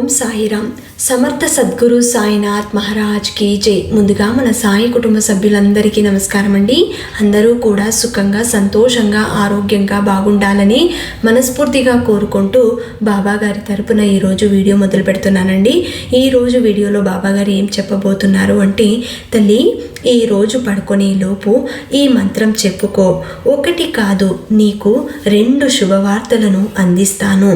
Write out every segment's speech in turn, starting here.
ఓం సాయిరామ్. సమర్థ సద్గురు సాయినాథ్ మహారాజ్ కి జై. ముందుగా మన సాయి కుటుంబ సభ్యులందరికీ నమస్కారం అండి. అందరూ కూడా సుఖంగా, సంతోషంగా, ఆరోగ్యంగా బాగుండాలని మనస్ఫూర్తిగా కోరుకుంటూ బాబా గారి తరపున ఈరోజు వీడియో మొదలు పెడుతున్నానండి. ఈరోజు వీడియోలో బాబా గారు ఏం చెప్పబోతున్నారు అంటే, తల్లి ఈరోజు పడుకునే లోపు ఈ మంత్రం చెప్పుకో. ఒకటి కాదు, నీకు 2 శుభవార్తలను అందిస్తాను.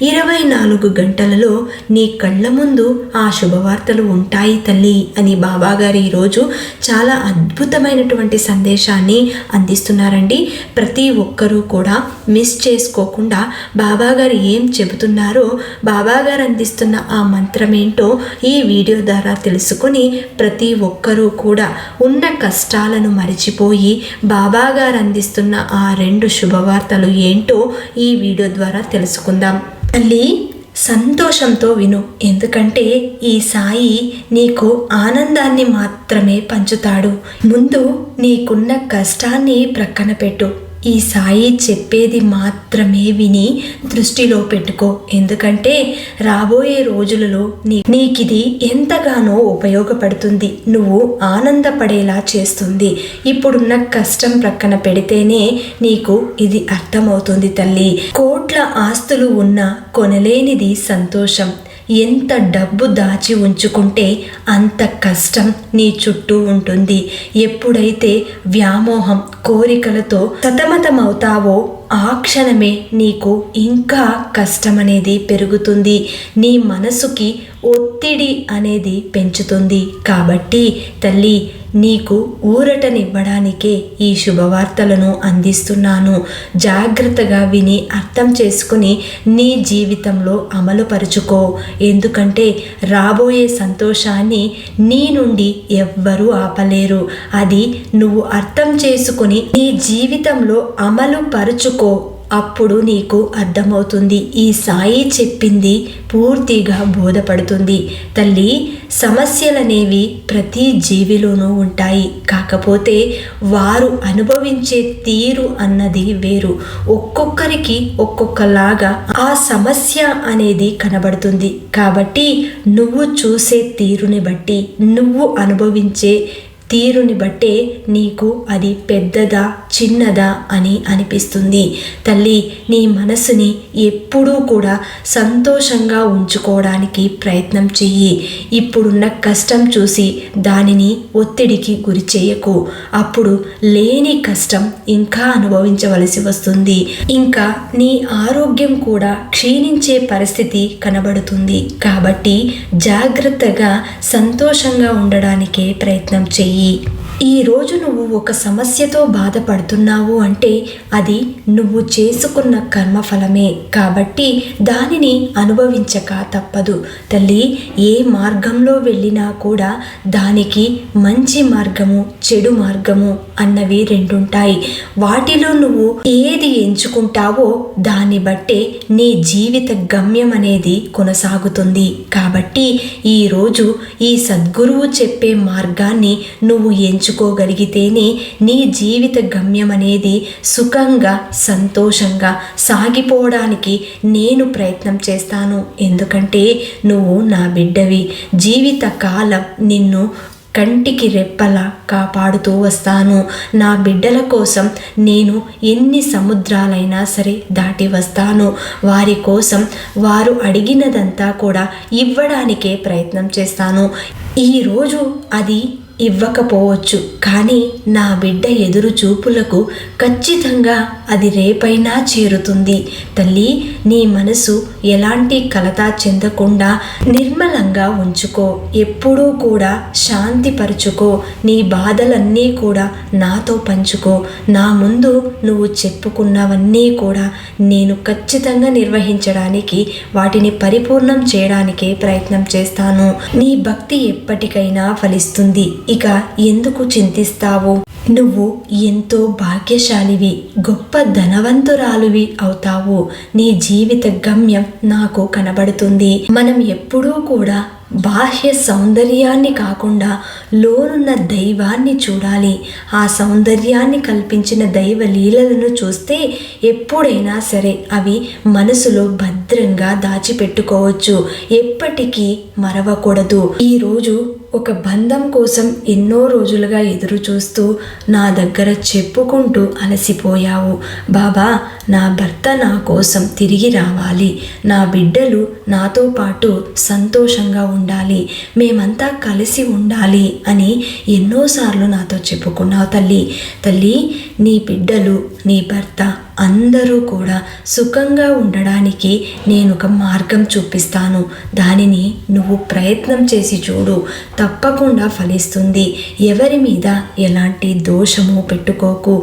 24 గంటలలో నీ కళ్ళ ముందు ఆ శుభవార్తలు ఉంటాయి తల్లి అని బాబా గారు ఈరోజు చాలా అద్భుతమైనటువంటి సందేశాన్ని అందిస్తున్నారండి. ప్రతి ఒక్కరూ కూడా మిస్ చేసుకోకుండా బాబా గారు ఏం చెబుతున్నారో, బాబా గారు అందిస్తున్న ఆ మంత్రం ఏంటో ఈ వీడియో ద్వారా తెలుసుకొని ప్రతి ఒక్కరూ కూడా ఉన్న కష్టాలను మరిచిపోయి బాబా గారు అందిస్తున్న ఆ 2 శుభవార్తలు ఏంటో ఈ వీడియో ద్వారా తెలుసుకుందాం. తల్లి సంతోషంతో విను, ఎందుకంటే ఈ సాయి నీకు ఆనందాన్ని మాత్రమే పంచుతాడు. ముందు నీకున్న కష్టాన్ని ప్రక్కన పెట్టు. ఈ సాయి చెప్పేది మాత్రమే విని దృష్టిలో పెట్టుకో. ఎందుకంటే రాబోయే రోజులలో నీకిది ఎంతగానో ఉపయోగపడుతుంది, నువ్వు ఆనందపడేలా చేస్తుంది. ఇప్పుడున్న కష్టం ప్రక్కన పెడితేనే నీకు ఇది అర్థమవుతుంది తల్లి. కోట్ల ఆస్తులు ఉన్నా కొనలేనిది సంతోషం. ఎంత డబ్బు దాచి ఉంచుకుంటే అంత కష్టం నీ చుట్టూ ఉంటుంది. ఎప్పుడైతే వ్యామోహం, కోరికలతో సతమతమవుతావో ఆ క్షణమే నీకు ఇంకా కష్టం అనేది పెరుగుతుంది. నీ మనసుకి ఒత్తిడి అనేది పెంచుతుంది. కాబట్టి తల్లి, నీకు ఊరటనివ్వడానికే ఈ శుభవార్తలను అందిస్తున్నాను. జాగ్రత్తగా విని అర్థం చేసుకుని నీ జీవితంలో అమలుపరుచుకో. ఎందుకంటే రాబోయే సంతోషాన్ని నీ నుండి ఎవ్వరూ ఆపలేరు. అది నువ్వు అర్థం చేసుకుని నీ జీవితంలో అమలు పరుచుకో. అప్పుడు నీకు అర్థమవుతుంది. ఈ సాయి చెప్పింది పూర్తిగా బోధపడుతుంది. తల్లి, సమస్యలనేవి ప్రతి జీవిలోనూ ఉంటాయి. కాకపోతే వారు అనుభవించే తీరు అన్నది వేరు. ఒక్కొక్కరికి ఒక్కొక్కలాగా ఆ సమస్య అనేది కనబడుతుంది. కాబట్టి నువ్వు చూసే తీరుని బట్టి, నువ్వు అనుభవించే తీరుని బట్టే నీకు అది పెద్దదా చిన్నదా అని అనిపిస్తుంది. తల్లి, నీ మనసుని ఎప్పుడూ కూడా సంతోషంగా ఉంచుకోవడానికి ప్రయత్నం చెయ్యి. ఇప్పుడున్న కష్టం చూసి దానిని ఒత్తిడికి గురి చేయకు. అప్పుడు లేని కష్టం ఇంకా అనుభవించవలసి వస్తుంది. ఇంకా నీ ఆరోగ్యం కూడా క్షీణించే పరిస్థితి కనబడుతుంది. కాబట్టి జాగ్రత్తగా సంతోషంగా ఉండడానికే ప్రయత్నం చెయ్యి. ఈరోజు నువ్వు ఒక సమస్యతో బాధపడుతున్నావు అంటే అది నువ్వు చేసుకున్న కర్మఫలమే. కాబట్టి దానిని అనుభవించక తప్పదు. తల్లి, ఏ మార్గంలో వెళ్ళినా కూడా దానికి మంచి మార్గము, చెడు మార్గము అన్నవి 2 ఉంటాయి. వాటిలో నువ్వు ఏది ఎంచుకుంటావో దాన్ని బట్టే నీ జీవిత గమ్యం అనేది కొనసాగుతుంది. కాబట్టి ఈరోజు ఈ సద్గురువు చెప్పే మార్గాన్ని నువ్వు ఎంచుకోగలిగితేనే నీ జీవిత గమ్యం అనేది సుఖంగా, సంతోషంగా సాగిపోవడానికి నేను ప్రయత్నం చేస్తాను. ఎందుకంటే నువ్వు నా బిడ్డవి. జీవిత కాలం నిన్ను కంటికి రెప్పలా కాపాడుతూ వస్తాను. నా బిడ్డల కోసం నేను ఎన్ని సముద్రాలైనా సరే దాటి వస్తాను. వారి కోసం వారు అడిగినదంతా కూడా ఇవ్వడానికే ప్రయత్నం చేస్తాను. ఈరోజు అది ఇవ్వకపోవచ్చు, కానీ నా బిడ్డ ఎదురు చూపులకు ఖచ్చితంగా అది రేపైనా చేరుతుంది. తల్లి, నీ మనసు ఎలాంటి కలత చెందకుండా నిర్మలంగా ఉంచుకో. ఎప్పుడూ కూడా శాంతిపరుచుకో. నీ బాధలన్నీ కూడా నాతో పంచుకో. నా ముందు నువ్వు చెప్పుకున్నవన్నీ కూడా నేను ఖచ్చితంగా నిర్వహించడానికి, వాటిని పరిపూర్ణం చేయడానికే ప్రయత్నం చేస్తాను. నీ భక్తి ఎప్పటికైనా ఫలిస్తుంది. ఇక ఎందుకు చింతిస్తావు? నువ్వు ఎంతో భాగ్యశాలివి, గొప్ప ధనవంతురాలువి అవుతావు. నీ జీవిత గమ్యం నాకు కనబడుతుంది. మనం ఎప్పుడూ కూడా బాహ్య సౌందర్యాన్ని కాకుండా లోనున్న దైవాన్ని చూడాలి. ఆ సౌందర్యాన్ని కల్పించిన దైవ లీలలను చూస్తే ఎప్పుడైనా సరే అవి మనసులో భద్రంగా దాచిపెట్టుకోవచ్చు, ఎప్పటికీ మరవకూడదు. ఈరోజు ఒక బంధం కోసం ఎన్నో రోజులుగా ఎదురు చూస్తూ నా దగ్గర చెప్పుకుంటూ అలసిపోయావు. బాబా, నా భర్త నా కోసం తిరిగి రావాలి, నా బిడ్డలు నాతో పాటు సంతోషంగా ఉండాలి, మేమంతా కలిసి ఉండాలి అని ఎన్నోసార్లు నాతో చెప్పుకున్నావు తల్లి. తల్లి, నీ బిడ్డలు, నీ భర్త అందరూ కూడా సుఖంగా ఉండడానికి నేను ఒక మార్గం చూపిస్తాను. దానిని నువ్వు ప్రయత్నం చేసి చూడు, తప్పకుండా ఫలిస్తుంది. ఎవరి మీద ఎలాంటి దోషము పెట్టుకోకు,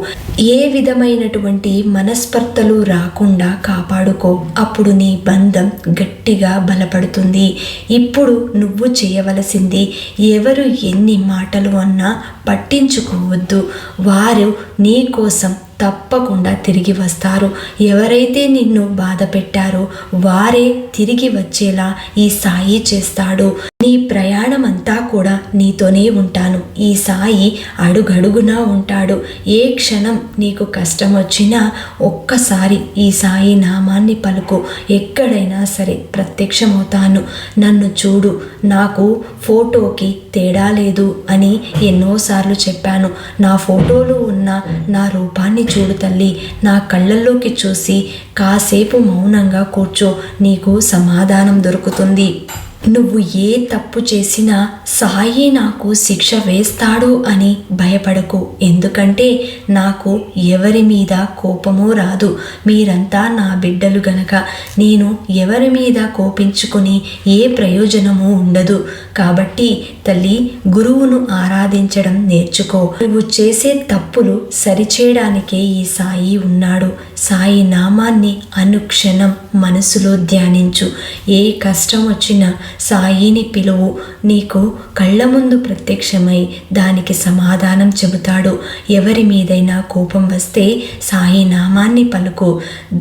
ఏ విధమైనటువంటి మనస్పర్ధలు రాకుండా కాపాడుకో. అప్పుడు నీ బంధం గట్టిగా బలపడుతుంది. ఇప్పుడు నువ్వు చేయవలసింది, ఎవరు ఎన్ని మాటలు అన్నా పట్టించుకోవద్దు. వారు నీ కోసం తప్పకుండా తిరిగి వస్తారు. ఎవరైతే నిన్ను బాధ పెట్టారో వారే తిరిగి వచ్చేలా ఈ సాయి చేస్తాడు. నీ ప్రయాణం అంతా కూడా నీతోనే ఉంటాను. ఈ సాయి అడుగడుగునా ఉంటాడు. ఏ క్షణం నీకు కష్టం వచ్చినా ఒక్కసారి ఈ సాయి నామాన్ని పలుకు, ఎక్కడైనా సరే ప్రత్యక్షమవుతాను. నన్ను చూడు, నాకు ఫోటోకి తేడా లేదు అని ఎన్నోసార్లు చెప్పాను. నా ఫోటోలు ఉన్న నా రూపాన్ని చూడు తల్లి. నా కళ్ళల్లోకి చూసి కాసేపు మౌనంగా కూర్చో, నీకు సమాధానం దొరుకుతుంది. నువ్వు ఏ తప్పు చేసినా సాయి నాకు శిక్ష వేస్తాడు అని భయపడకు. ఎందుకంటే నాకు ఎవరి మీద కోపమూ రాదు. మీరంతా నా బిడ్డలు గనక నేను ఎవరి మీద కోపించుకొని ఏ ప్రయోజనము ఉండదు. కాబట్టి తల్లి, గురువును ఆరాధించడం నేర్చుకో. నువ్వు చేసే తప్పులు సరిచేయడానికే ఈ సాయి ఉన్నాడు. సాయి నామాన్ని అనుక్షణం మనసులో ధ్యానించు. ఏ కష్టం వచ్చినా సాయిని పిలువు. నీకు కళ్ళ ముందు ప్రత్యక్షమై దానికి సమాధానం చెబుతాడు. ఎవరి మీదైనా కోపం వస్తే సాయి నామాన్ని పలుకు.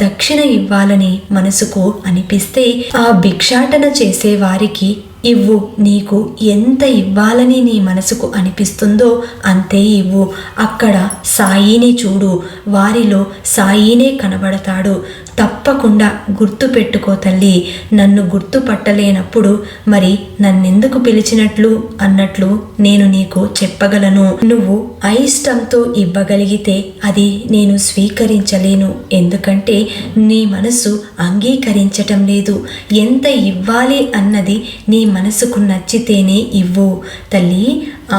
దక్షిణ ఇవ్వాలని మనసుకు అనిపిస్తే ఆ భిక్షాటన చేసే వారికి ఇవ్వు. నీకు ఎంత ఇవ్వాలని నీ మనసుకు అనిపిస్తుందో అంతే ఇవ్వు. అక్కడ సాయిని చూడు, వారిలో సాయినే కనబడతాడు. తప్పకుండా గుర్తు పెట్టుకో తల్లి. నన్ను గుర్తుపట్టలేనప్పుడు మరి నన్నెందుకు పిలిచినట్లు అన్నట్లు నేను నీకు చెప్పగలను. నువ్వు అయిష్టంతో ఇవ్వగలిగితే అది నేను స్వీకరించలేను. ఎందుకంటే నీ మనసు అంగీకరించటం లేదు. ఎంత ఇవ్వాలి అన్నది నీ మనసుకు నచ్చితేనే ఇవ్వు తల్లి.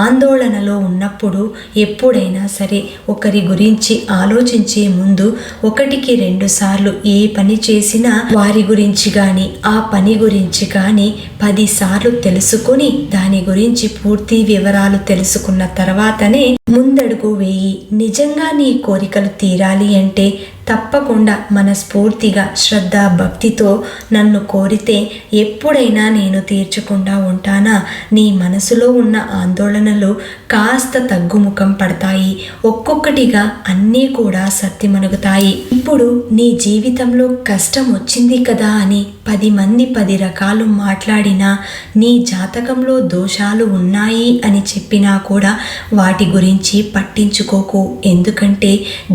ఆందోళనలో ఉన్నప్పుడు ఎప్పుడైనా సరే ఒకరి గురించి ఆలోచించే ముందు 1-2 సార్లు ఏ పని చేసినా వారి గురించి కానీ ఆ పని గురించి కానీ 10 సార్లు తెలుసుకుని దాని గురించి పూర్తి వివరాలు తెలుసుకున్న తర్వాతనే ముందడుగు వేయి. నిజంగా నీ కోరికలు తీరాలి అంటే తప్పకుండా మనస్ఫూర్తిగా శ్రద్ధ భక్తితో నన్ను కోరితే ఎప్పుడైనా నేను తీర్చకుండా ఉంటానా? నీ మనసులో ఉన్న ఆందోళనలు కాస్త తగ్గుముఖం పడతాయి. ఒక్కొక్కటిగా అన్నీ కూడా సత్యమణుగుతాయి. ఇప్పుడు నీ జీవితంలో కష్టం వచ్చింది కదా అని 10 మంది 10 రకాలు మాట్లాడినా, నీ జాతకంలో దోషాలు ఉన్నాయి అని చెప్పినా కూడా వాటి గురించి పట్టించుకోకు. ఎందుకంటే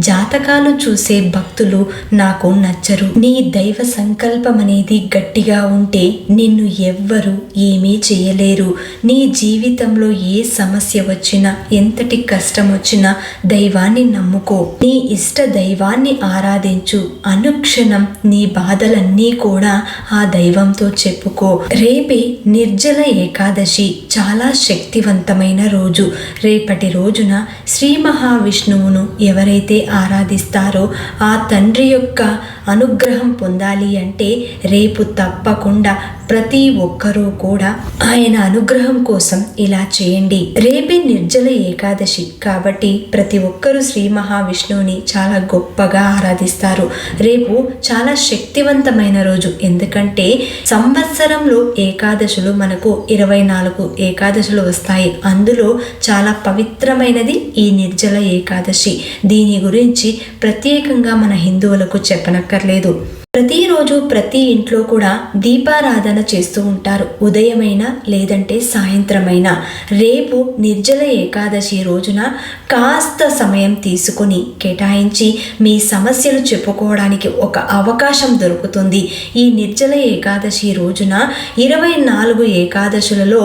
జాతకాలు చూసే భక్తులు నాకు నచ్చరు. నీ దైవ సంకల్పం అనేది గట్టిగా ఉంటే నిన్ను ఎవ్వరు ఏమీ చేయలేరు. నీ జీవితంలో ఏ సమస్య వచ్చినా, ఎంతటి కష్టం వచ్చినా దైవాన్ని నమ్ముకో. నీ ఇష్ట దైవాన్ని ఆరాధించు. అనుక్షణం నీ బాధలన్నీ కూడా ఆ దైవంతో చెప్పుకో. రేపే నిర్జల ఏకాదశి, చాలా శక్తివంతమైన రోజు. రేపటి రోజున శ్రీ మహావిష్ణువును ఎవరైతే ఆరాధిస్తారో ఆ తండ్రి యొక్క అనుగ్రహం పొందాలి అంటే రేపు తప్పకుండా ప్రతి ఒక్కరూ కూడా ఆయన అనుగ్రహం కోసం ఇలా చేయండి. రేపే నిర్జల ఏకాదశి కాబట్టి ప్రతి ఒక్కరూ శ్రీ మహావిష్ణువుని చాలా గొప్పగా ఆరాధిస్తారు. రేపు చాలా శక్తివంతమైన రోజు. ఎందుకంటే సంవత్సరంలో ఏకాదశులు మనకు 24 ఏకాదశులు వస్తాయి. అందులో చాలా పవిత్రమైనది ఈ నిర్జల ఏకాదశి. దీని గురించి ప్రత్యేకంగా మన హిందువులకు చెప్పనక్కర్లేదు. ప్రతిరోజు ప్రతి ఇంట్లో కూడా దీపారాధన చేస్తూ ఉంటారు. ఉదయమైనా లేదంటే సాయంత్రమైనా. రేపు నిర్జల ఏకాదశి రోజున కాస్త సమయం తీసుకుని కేటాయించి మీ సమస్యలు చెప్పుకోవడానికి ఒక అవకాశం దొరుకుతుంది. ఈ నిర్జల ఏకాదశి రోజున 24 ఏకాదశులలో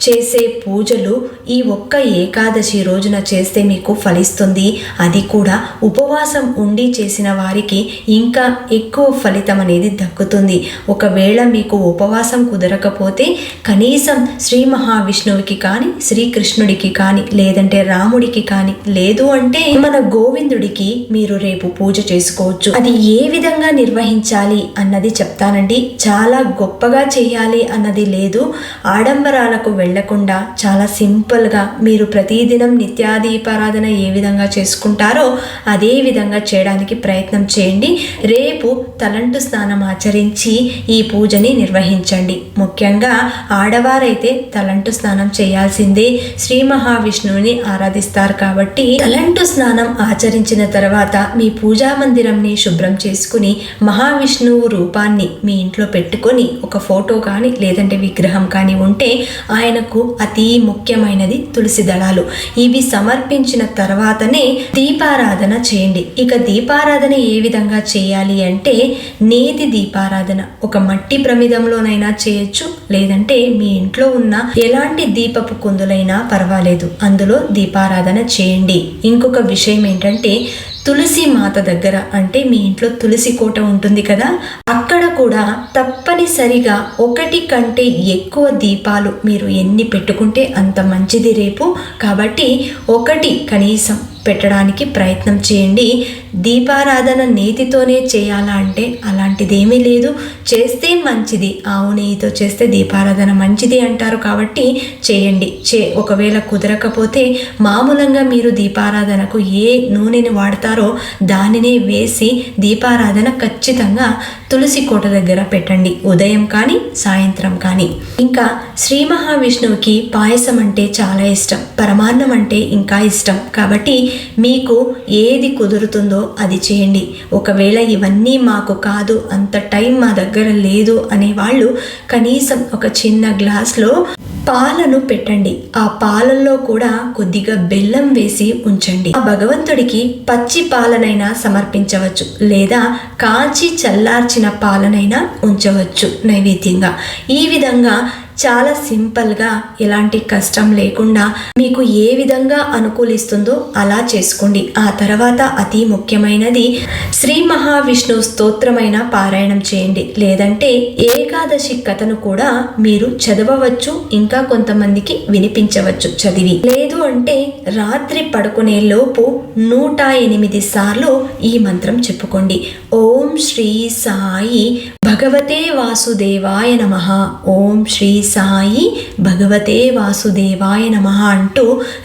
చేసే పూజలు ఈ ఒక్క ఏకాదశి రోజున చేస్తే మీకు ఫలిస్తుంది. అది కూడా ఉపవాసం ఉండి చేసిన వారికి ఇంకా ఎక్కువ ఫలితం అనేది దక్కుతుంది. ఒకవేళ మీకు ఉపవాసం కుదరకపోతే కనీసం శ్రీ మహావిష్ణువుకి కానీ, శ్రీకృష్ణుడికి కానీ, లేదంటే రాముడికి కానీ, లేదు అంటే మన గోవిందుడికి మీరు రేపు పూజ చేసుకోవచ్చు. అది ఏ విధంగా నిర్వహించాలి అన్నది చెప్తానండి. చాలా గొప్పగా చేయాలి అన్నది లేదు. ఆడంబరాలకు వెళ్లకుండా చాలా సింపుల్గా మీరు ప్రతిదినం నిత్యాదీపారాధన ఏ విధంగా చేసుకుంటారో అదే విధంగా చేయడానికి ప్రయత్నం చేయండి. రేపు తలంటు స్నానం ఆచరించి ఈ పూజని నిర్వహించండి. ముఖ్యంగా ఆడవారైతే తలంటు స్నానం చేయాల్సిందే. శ్రీ మహావిష్ణువుని ఆరాధిస్తారు కాబట్టి తలంటు స్నానం ఆచరించిన తర్వాత మీ పూజా మందిరంని శుభ్రం చేసుకుని మహావిష్ణువు రూపాన్ని మీ ఇంట్లో పెట్టుకొని ఒక ఫోటో కానీ లేదంటే విగ్రహం కానీ ఉంటే ఆయనకు అతి ముఖ్యమైనది తులసి దళాలు. ఇవి సమర్పించిన తర్వాతనే దీపారాధన చేయండి. ఇక దీపారాధన ఏ విధంగా చేయాలి అంటే నేతి దీపారాధన ఒక మట్టి ప్రమిదంలోనైనా చేయొచ్చు, లేదంటే మీ ఇంట్లో ఉన్న ఎలాంటి దీపపు కుందులైనా పర్వాలేదు, అందులో దీపారాధన చేయండి. ఇంకొక విషయం ఏంటంటే తులసి మాత దగ్గర, అంటే మీ ఇంట్లో తులసి కోట ఉంటుంది కదా, అక్కడ కూడా తప్పనిసరిగా 1 కంటే ఎక్కువ దీపాలు మీరు ఎన్ని పెట్టుకుంటే అంత మంచిది రేపు. కాబట్టి 1 కనీసం పెట్టడానికి ప్రయత్నం చేయండి. దీపారాధన నేతితోనే చేయాలా అంటే అలాంటిదేమీ లేదు. చేస్తే మంచిది, ఆవు నెయ్యితో చేస్తే దీపారాధన మంచిది అంటారు కాబట్టి చేయండి. ఒకవేళ కుదరకపోతే మామూలంగా మీరు దీపారాధనకు ఏ నూనెని వాడతారో దానినే వేసి దీపారాధన ఖచ్చితంగా తులసి కోట దగ్గర పెట్టండి. ఉదయం కానీ సాయంత్రం కానీ. ఇంకా శ్రీ మహావిష్ణువుకి పాయసం అంటే చాలా ఇష్టం, పరమాన్నం అంటే ఇంకా ఇష్టం. కాబట్టి మీకు ఏది కుదురుతుందో అది చేయండి. ఒకవేళ ఇవన్నీ మాకు కాదు, అంత టైం మా దగ్గర లేదు అనేవాళ్ళు కనీసం ఒక చిన్న గ్లాస్లో పాలను పెట్టండి. ఆ పాలల్లో కూడా కొద్దిగా బెల్లం వేసి ఉంచండి. ఆ భగవంతుడికి పచ్చి పాలనైనా సమర్పించవచ్చు, లేదా కాచి చల్లార్చిన పాలనైనా ఉంచవచ్చు నైవేద్యంగా. ఈ విధంగా చాలా సింపుల్గా ఎలాంటి కష్టం లేకుండా మీకు ఏ విధంగా అనుకూలిస్తుందో అలా చేసుకోండి. ఆ తర్వాత అతి ముఖ్యమైనది శ్రీ మహావిష్ణువు స్తోత్రమైన పారాయణం చేయండి, లేదంటే ఏకాదశి కథను కూడా మీరు చదవవచ్చు, ఇంకా కొంతమందికి వినిపించవచ్చు చదివి. లేదు అంటే రాత్రి పడుకునే లోపు 108 సార్లు ఈ మంత్రం చెప్పుకోండి. ఓం శ్రీ సాయి భగవతే వాసుదేవాయ నమః, ఓం శ్రీ సాయి భగవతే వాసుదేవాయ నమః అంటూ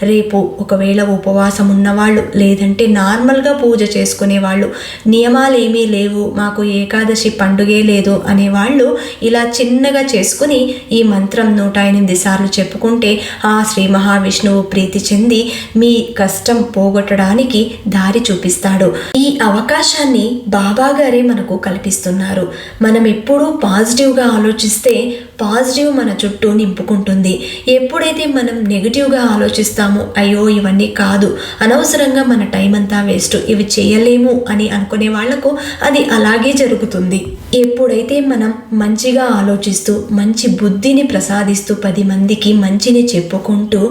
రేపు ఒకవేళ ఉపవాసం ఉన్నవాళ్ళు, లేదంటే నార్మల్గా పూజ చేసుకునే వాళ్ళు, నియమాలు ఏమీ లేవు మాకు ఏకాదశి పండుగే లేదు అనేవాళ్ళు ఇలా చిన్నగా చేసుకుని ఈ మంత్రం 108 సార్లు చెప్పుకుంటే ఆ శ్రీ మహావిష్ణువు ప్రీతి చెంది మీ కష్టం పోగొట్టడానికి దారి చూపిస్తాడు. ఈ అవకాశాన్ని బాబా గారే మనకు కల్పిస్తున్నారు. మనం ఎప్పుడూ పాజిటివ్గా ఆలోచిస్తే పాజిటివ్ మన చుట్టూ నింపుకుంటుంది. ఎప్పుడైతే మనం నెగిటివ్గా ఆలోచిస్తామో అయ్యో ఇవన్నీ కాదు, అనవసరంగా మన టైం అంతా వేస్ట్, ఇవి చేయలేము అని అనుకునే వాళ్లకు అది అలాగే జరుగుతుంది. ఎప్పుడైతే మనం మంచిగా ఆలోచిస్తూ మంచి బుద్ధిని ప్రసాదిస్తూ 10 మందికి మంచిని చెప్పుకుంటూ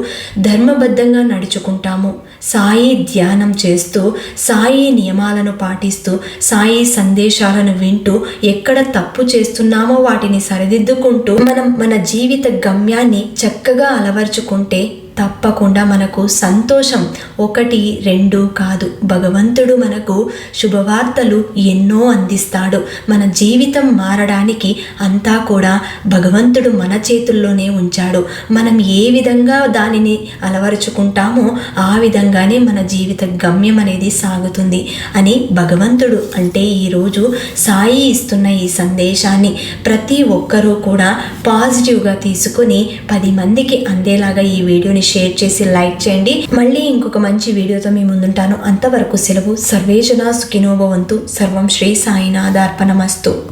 ధర్మబద్ధంగా నడుచుకుంటాము, సాయి ధ్యానం చేస్తూ సాయి నియమాలను పాటిస్తూ సాయి సందేశాలను వింటూ ఎక్కడ తప్పు చేస్తున్నామో వాటిని సరిదిద్దుకుంటూ మనం మన జీవిత గమ్యాన్ని చక్కగా అలవర్చుకుంటే తప్పకుండా మనకు సంతోషం 1, 2 కాదు, భగవంతుడు మనకు శుభవార్తలు ఎన్నో అందిస్తాడు. మన జీవితం మారడానికి అంతా కూడా భగవంతుడు మన చేతుల్లోనే ఉంచాడు. మనం ఏ విధంగా దానిని అలవరుచుకుంటామో ఆ విధంగానే మన జీవిత గమ్యం అనేది సాగుతుంది అని భగవంతుడు అంటే ఈరోజు సాయి ఇస్తున్న ఈ సందేశాన్ని ప్రతి ఒక్కరూ కూడా పాజిటివ్గా తీసుకుని 10 మందికి అందేలాగా ఈ వీడియోని షేర్ చేసి లైక్ చేయండి. మళ్ళీ ఇంకొక మంచి వీడియోతో మీ ముందుంటాను. అంతవరకు సెలవు. సర్వేజన సుఖినో భవంతు. సర్వం శ్రీ సాయినాథార్పణమస్తు.